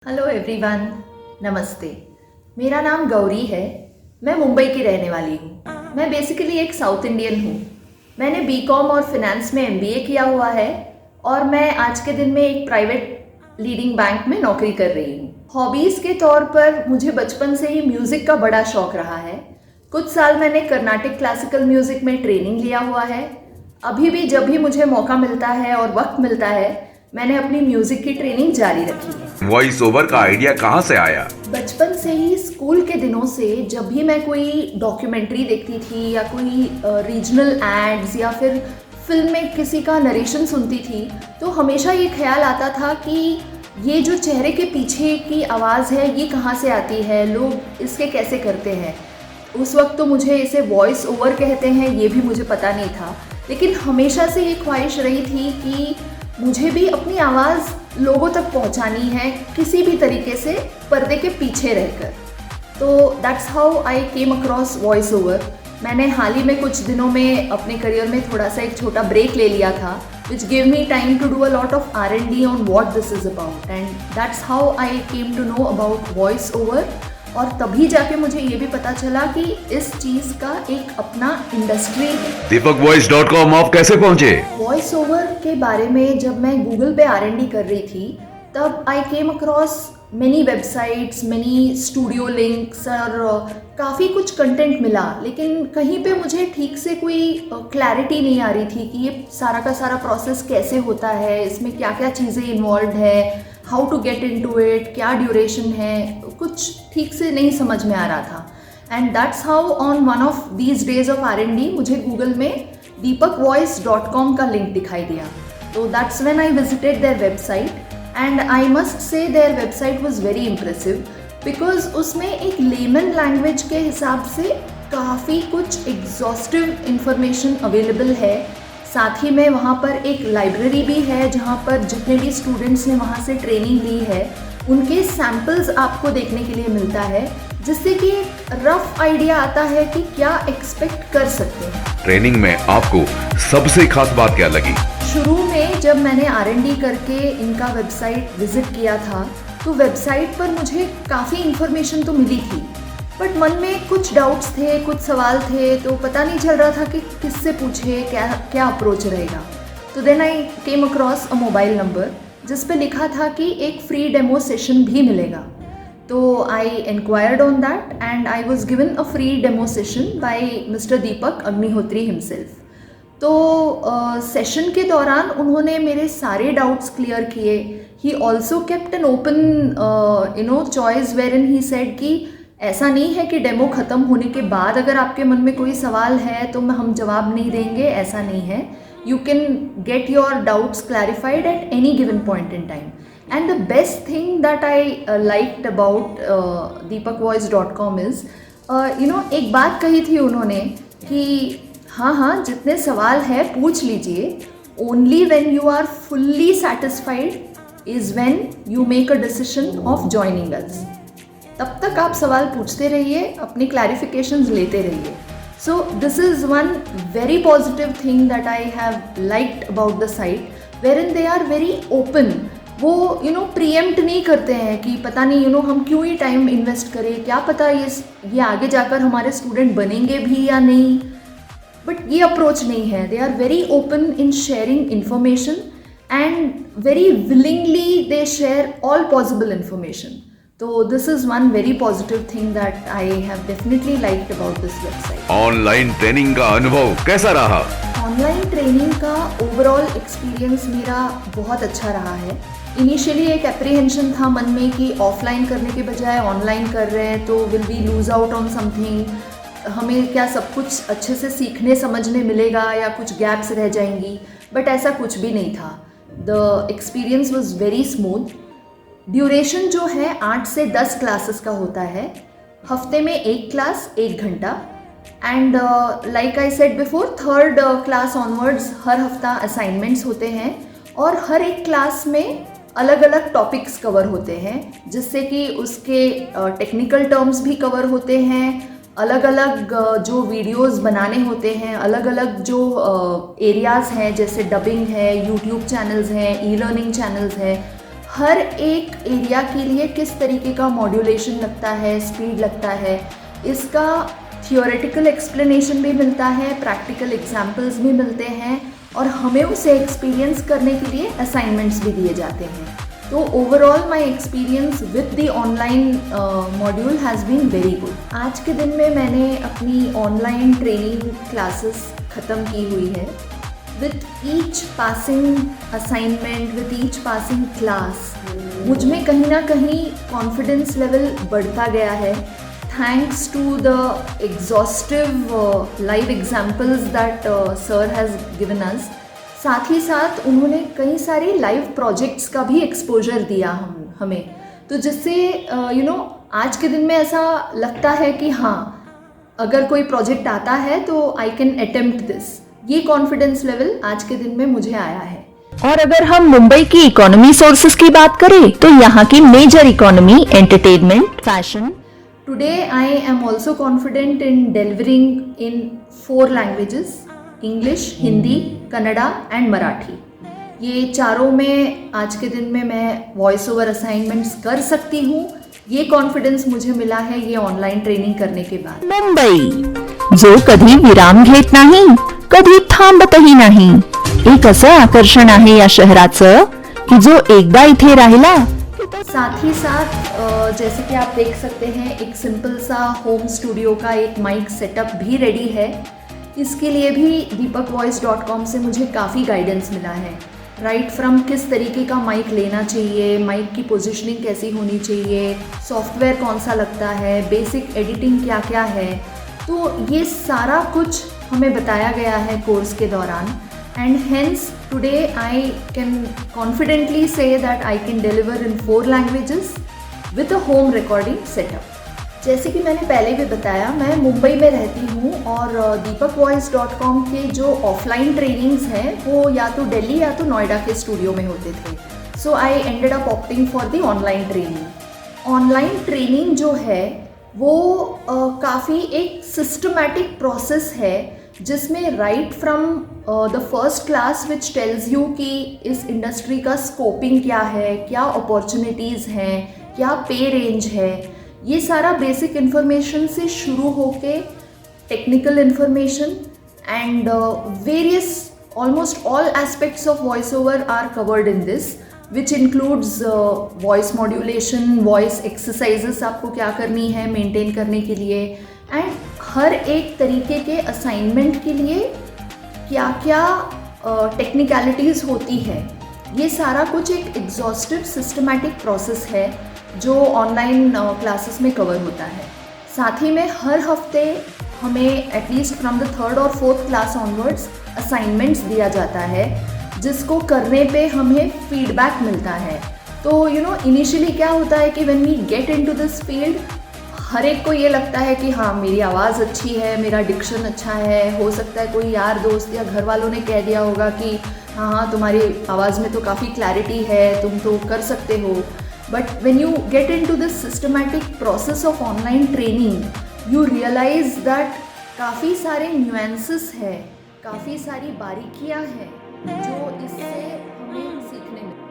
Hello everyone, नमस्ते। मेरा नाम गौरी है। मैं मुंबई की रहने वाली हूँ। मैं बेसिकली एक साउथ इंडियन हूँ। मैंने बीकॉम और फिनेंस में एमबीए किया हुआ है और मैं आज के दिन में एक प्राइवेट लीडिंग बैंक में नौकरी कर रही हूँ। हॉबीज़ के तौर पर मुझे बचपन से ही म्यूज़िक का बड़ा शौक रहा है। कुछ साल मैंने कर्नाटिक क्लासिकल म्यूज़िक में ट्रेनिंग लिया हुआ है। अभी भी जब भी मुझे मौका मिलता है और वक्त मिलता है, मैंने अपनी म्यूज़िक की ट्रेनिंग जारी रखी है। वॉइस ओवर का आइडिया कहाँ से आया? बचपन से ही स्कूल के दिनों से जब भी मैं कोई डॉक्यूमेंट्री देखती थी या कोई रीजनल एड्स या फिर फिल्म में किसी का नरेशन सुनती थी, तो हमेशा ये ख्याल आता था कि ये जो चेहरे के पीछे की आवाज़ है ये कहाँ से आती है, लोग इसके कैसे करते हैं। उस वक्त तो मुझे इसे वॉइस ओवर कहते हैं ये भी मुझे पता नहीं था, लेकिन हमेशा से ये ख्वाहिश रही थी कि मुझे भी अपनी आवाज़ लोगों तक पहुंचानी है किसी भी तरीके से, पर्दे के पीछे रहकर। तो that's how I came across voice over. मैंने हाल ही में कुछ दिनों में अपने करियर में थोड़ा सा एक छोटा ब्रेक ले लिया था, which give me time to do a lot of R&D on what this is about, and that's how I came to know about voice over. और तभी जाके मुझे ये भी पता चला कि इस चीज़ का एक अपना इंडस्ट्री है। दीपकvoice.com आप कैसे पहुंचे? वॉइस ओवर के बारे में जब मैं गूगल पे R&D कर रही थी, तब I came across many websites, many studio links और काफ़ी कुछ कंटेंट मिला, लेकिन कहीं पे मुझे ठीक से कोई क्लैरिटी नहीं आ रही थी कि ये सारा का सारा प्रोसेस कैसे होता है, इसमें क्या क्या चीज़ें इन्वॉल्व है, how to get into it, क्या ड्यूरेशन है, कुछ ठीक से नहीं समझ में आ रहा था। And that's how on one of these days of R&D मुझे गूगल में dipakvoice.com का लिंक दिखाई दिया। तो that's when I visited their website, and I must say their website was very impressive, because उसमें एक लेमन लैंग्वेज के हिसाब से काफ़ी कुछ एग्जॉस्टिव इंफॉर्मेशन अवेलेबल है। साथ ही में वहाँ पर एक लाइब्रेरी भी है जहाँ पर जितने भी स्टूडेंट्स ने वहाँ से ट्रेनिंग ली है उनके सैम्पल्स आपको देखने के लिए मिलता है, जिससे कि एक रफ आइडिया आता है कि क्या एक्सपेक्ट कर सकते हैं। ट्रेनिंग में आपको सबसे खास बात क्या लगी? शुरू में जब मैंने R&D करके इनका वेबसाइट विजिट किया था, तो वेबसाइट पर मुझे काफ़ी इन्फॉर्मेशन तो मिली थी, बट मन में कुछ डाउट्स थे, कुछ सवाल थे, तो पता नहीं चल रहा था कि किससे पूछे, क्या अप्रोच रहेगा। तो then I came across a mobile number जिस पे लिखा था कि एक फ्री डेमो सेशन भी मिलेगा। तो I enquired on that and I was given a free demo session by mister Deepak Agnihotri himself. तो सेशन के दौरान उन्होंने मेरे सारे डाउट्स क्लियर किए। He also kept an open choice wherein he said कि ऐसा नहीं है कि डेमो ख़त्म होने के बाद अगर आपके मन में कोई सवाल है तो हम जवाब नहीं देंगे, ऐसा नहीं है। You can get your doubts clarified at any given point in time. And the best thing that I liked about dipakvoice.com is एक बात कही थी उन्होंने कि हाँ जितने सवाल है पूछ लीजिए, only when you are fully satisfied is when you make a decision of joining us. तब तक आप सवाल पूछते रहिए, अपनी क्लैरिफिकेशंस लेते रहिए। So this is one very positive thing that I have liked about the site, wherein they are very open. वो प्रीएम्प्ट नहीं करते हैं कि पता नहीं हम क्यों ही टाइम इन्वेस्ट करें, क्या पता ये आगे जाकर हमारे स्टूडेंट बनेंगे भी या नहीं, बट ये अप्रोच नहीं है। They are very open in sharing information and very willingly they share all possible information. तो this is one very positive thing that I have definitely liked about this website. Online training का अनुभव कैसा रहा? Online training का overall experience मेरा बहुत अच्छा रहा है। इनिशियली एक एप्रीहेंशन था मन में कि ऑफलाइन करने के बजाय ऑनलाइन कर रहे हैं तो will we lose out on something, हमें क्या सब कुछ अच्छे से सीखने समझने मिलेगा या कुछ गैप्स रह जाएंगी, बट ऐसा कुछ भी नहीं था। The experience was very smooth. Duration जो है 8 से 10 क्लासेस का होता है, हफ्ते में एक क्लास 1 घंटा, and like I said before, third class onwards हर हफ्ता असाइनमेंट्स होते हैं और हर एक क्लास में अलग अलग टॉपिक्स कवर होते हैं, जिससे कि उसके टेक्निकल टर्म्स भी कवर होते हैं, अलग अलग जो वीडियोस बनाने होते हैं, अलग अलग जो एरियाज़ हैं जैसे डबिंग है, यूट्यूब चैनल्स हैं, ई लर्निंग चैनल्स हैं, हर एक एरिया के लिए किस तरीके का मॉड्यूलेशन लगता है, स्पीड लगता है, इसका थियोरेटिकल एक्सप्लेनेशन भी मिलता है, प्रैक्टिकल एग्जाम्पल्स भी मिलते हैं और हमें उसे एक्सपीरियंस करने के लिए असाइनमेंट्स भी दिए जाते हैं। तो overall my experience with the online module has been very good. आज के दिन में मैंने अपनी ऑनलाइन ट्रेनिंग क्लासेस ख़त्म की हुई है। With each passing assignment, with each passing class मुझ में कहीं ना कहीं कॉन्फिडेंस लेवल बढ़ता गया है, thanks to the exhaustive live examples that sir has given us. साथ ही साथ उन्होंने कई सारे लाइव प्रोजेक्ट्स का भी एक्सपोजर दिया हमें, तो जिससे आज के दिन में ऐसा लगता है कि हाँ, अगर कोई प्रोजेक्ट आता है तो आई कैन अटेम्प्ट दिस। ये कॉन्फिडेंस लेवल आज के दिन में मुझे आया है। और अगर हम मुंबई की इकोनॉमी सोर्सेज की बात करें तो यहाँ की major economy entertainment, fashion. Today I am also confident in delivering in 4 languages: English, Hindi, Kannada and Marathi. ये चारों में आज के दिन में मैं वॉइस ओवर असाइनमेंट्स कर सकती हूँ। ये कॉन्फिडेंस मुझे मिला है ये ऑनलाईन ट्रेनिंग करने के बाद। मुंबई जो कधी विराम घेत नाही, कधी थांबतही नाही, एक असं आकर्षण आहे या शहराचं की जो एकदा इथे राहिला। साथ ही साथ जैसे कि आप देख सकते हैं, एक सिंपल सा होम स्टूडियो का एक माइक सेटअप भी रेडी है। इसके लिए भी deepakvoice.com से मुझे काफ़ी गाइडेंस मिला है, राइट फ्रॉम किस तरीके का माइक लेना चाहिए, माइक की पोजीशनिंग कैसी होनी चाहिए, सॉफ्टवेयर कौन सा लगता है, बेसिक एडिटिंग क्या क्या है। तो ये सारा कुछ हमें बताया गया है कोर्स के दौरान। And hence today I can confidently say that I can deliver in 4 languages with a home recording setup. जैसे कि मैंने पहले भी बताया, मैं मुंबई में रहती हूँ और deepakvoice.com के जो ऑफलाइन ट्रेनिंग्स हैं वो या तो दिल्ली या तो नोएडा के स्टूडियो में होते थे। So I ended up opting for the online training. Online training जो है वो काफ़ी एक सिस्टमैटिक प्रोसेस है, जिसमें right from the first class which tells you कि इस इंडस्ट्री का स्कोपिंग क्या है, क्या अपॉर्चुनिटीज़ हैं, क्या पे रेंज है, ये सारा बेसिक इन्फॉर्मेशन से शुरू होके technical information and various almost all aspects of voice over are covered in this, which includes voice modulation, voice exercises आपको क्या करनी है मेंटेन करने के लिए, एंड हर एक तरीके के असाइनमेंट के लिए क्या क्या टेक्निकलिटीज़ होती है। ये सारा कुछ एक एग्जॉस्टिव सिस्टमैटिक प्रोसेस है जो ऑनलाइन क्लासेस में कवर होता है। साथ ही में हर हफ्ते हमें एटलीस्ट फ्रॉम द 3rd और 4th क्लास ऑनवर्ड्स असाइनमेंट्स दिया जाता है, जिसको करने पे हमें फीडबैक मिलता है। तो इनिशियली क्या होता है कि when we get into this field, हर एक को ये लगता है कि हाँ, मेरी आवाज़ अच्छी है, मेरा डिक्शन अच्छा है, हो सकता है कोई यार दोस्त या घर वालों ने कह दिया होगा कि हाँ तुम्हारी आवाज़ में तो काफ़ी क्लैरिटी है, तुम तो कर सकते हो। But when you get into this systematic process of online training, you realise that काफ़ी सारे न्यूएंसेस है, काफ़ी सारी बारीकियाँ हैं जो इससे हमें सीखने मिलती हैं।